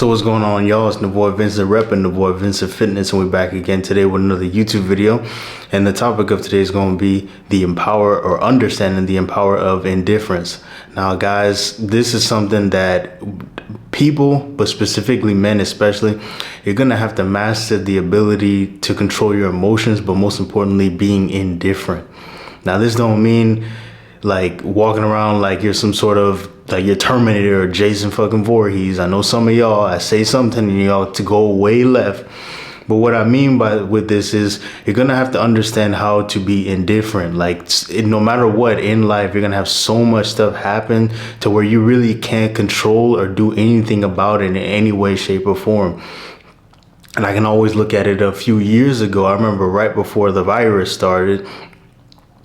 So what's going on, y'all? It's the boy Vincent Rep and the boy Vincent Fitness, and we're back again today with another YouTube video. And the topic of today is going to be the empower or understanding the empower of indifference. Now, guys, this is something that people, but specifically men especially, you're going to have to master the ability to control your emotions, but most importantly, being indifferent. Now, this don't mean like walking around like you're some sort of like you're Terminator or Jason fucking Voorhees. I know some of y'all, I say something and y'all to go way left. But what I mean with this is you're going to have to understand how to be indifferent. Like no matter what in life, you're going to have so much stuff happen to where you really can't control or do anything about it in any way, shape or form. And I can always look at it a few years ago. I remember right before the virus started,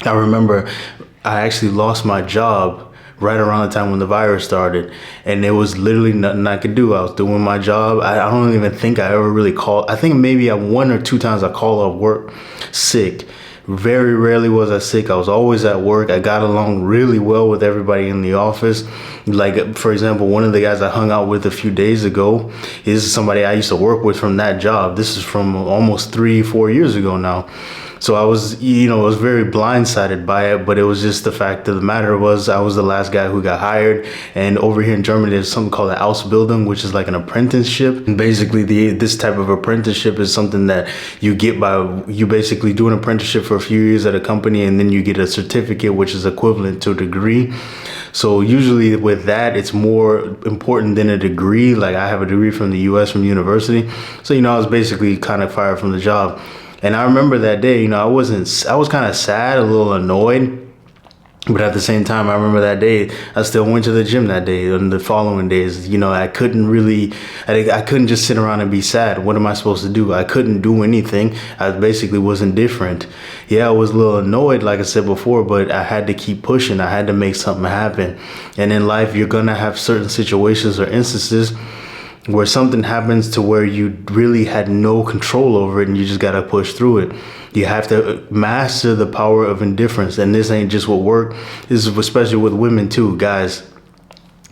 I remember I actually lost my job right around the time when the virus started, and there was literally nothing I could do. I was doing my job. I don't even think I ever really called. I think maybe one or two times I called off work sick. Very rarely was I sick. I was always at work. I got along really well with everybody in the office. Like, for example, one of the guys I hung out with a few days ago is somebody I used to work with from that job. This is from almost 3-4 years ago now. So I was, I was very blindsided by it, but it was just the fact of the matter was I was the last guy who got hired. And over here in Germany, there's something called an Ausbildung, which is like an apprenticeship. And basically this type of apprenticeship is something that you get by, you basically do an apprenticeship for a few years at a company, and then you get a certificate, which is equivalent to a degree. So usually with that, it's more important than a degree. Like I have a degree from the US from university. So, I was basically kind of fired from the job. And I remember that day, I was kind of sad, a little annoyed. But at the same time, I remember that day, I still went to the gym that day and the following days. I couldn't just sit around and be sad. What am I supposed to do? I couldn't do anything. I basically was indifferent. Yeah, I was a little annoyed, like I said before, but I had to keep pushing. I had to make something happen. And in life, you're going to have certain situations or instances where something happens to where you really had no control over it and you just got to push through it. You have to master the power of indifference. And this ain't just with work. This is especially with women too, guys.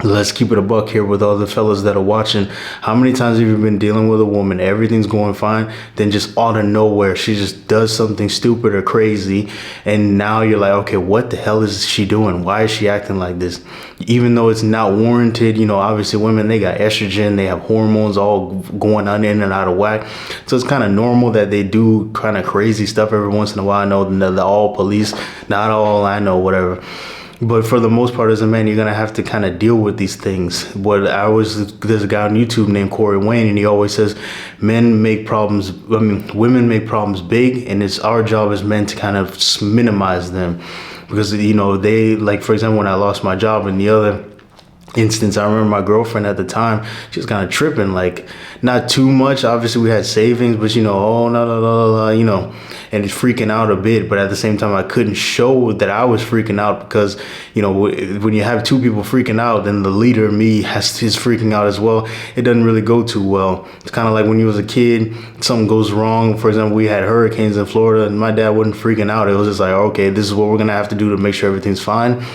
Let's keep it a buck here with all the fellas that are watching. How many times have you been dealing with a woman, everything's going fine, then just out of nowhere, she just does something stupid or crazy, and now you're like, okay, what the hell is she doing? Why is she acting like this? Even though it's not warranted, obviously women, they got estrogen, they have hormones all going on in and out of whack. So it's kind of normal that they do kind of crazy stuff every once in a while. I know the all police, not all, I know, whatever. But for the most part, as a man, you're going to have to kind of deal with these things. There's a guy on YouTube named Corey Wayne, and he always says women make problems big, and it's our job as men to kind of minimize them. Because, they, like, for example, when I lost my job in the other instance, I remember my girlfriend at the time, she was kind of tripping, like not too much. Obviously we had savings, but oh no, and it's freaking out a bit. But at the same time, I couldn't show that I was freaking out because, when you have two people freaking out, then the leader, me, is freaking out as well. It doesn't really go too well. It's kind of like when you was a kid, something goes wrong. For example, we had hurricanes in Florida and my dad wasn't freaking out. It was just like, okay, this is what we're going to have to do to make sure everything's fine.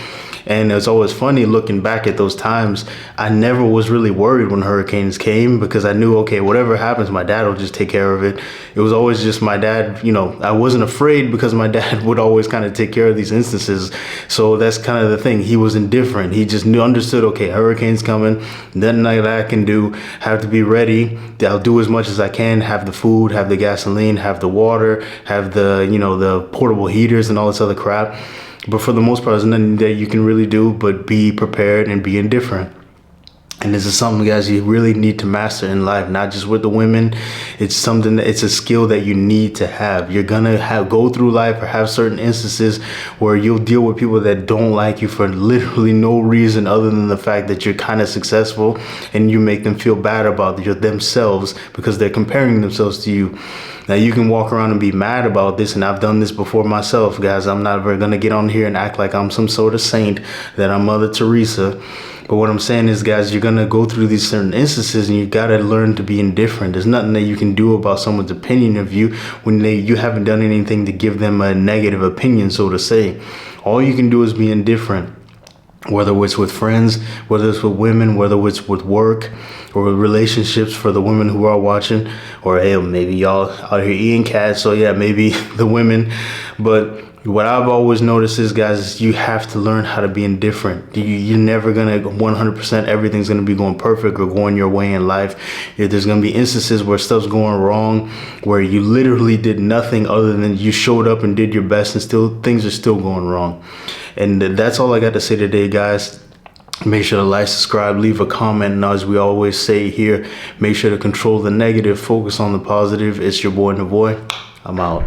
And it's always funny looking back at those times. I never was really worried when hurricanes came because I knew, okay, whatever happens, my dad will just take care of it. It was always just my dad, I wasn't afraid because my dad would always kind of take care of these instances. So that's kind of the thing. He was indifferent. He just understood, okay, hurricane's coming. Nothing that I can do. Have to be ready. I'll do as much as I can. Have the food, have the gasoline, have the water, have the, the portable heaters and all this other crap. But for the most part, there's nothing that you can really do but be prepared and be indifferent. And this is something, guys, you really need to master in life, not just with the women. It's a skill that you need to have. You're going to go through life or have certain instances where you'll deal with people that don't like you for literally no reason other than the fact that you're kind of successful, and you make them feel bad about themselves because they're comparing themselves to you. Now, you can walk around and be mad about this, and I've done this before myself, guys. I'm not ever going to get on here and act like I'm some sort of saint, that I'm Mother Teresa. But what I'm saying is, guys, you're going to go through these certain instances, and you got to learn to be indifferent. There's nothing that you can do about someone's opinion of you when you haven't done anything to give them a negative opinion, so to say. All you can do is be indifferent. whether it's with friends, whether it's with women, whether it's with work or with relationships for the women who are watching, or hey, maybe y'all out here eating cats. So yeah, maybe the women. But what I've always noticed is, guys, is you have to learn how to be indifferent. You're never going to 100% everything's going to be going perfect or going your way in life. There's going to be instances where stuff's going wrong, where you literally did nothing other than you showed up and did your best, and still things are still going wrong. And that's all I got to say today, guys. Make sure to like, subscribe, leave a comment. And as we always say here, make sure to control the negative, focus on the positive. It's your boy, Navoy. I'm out.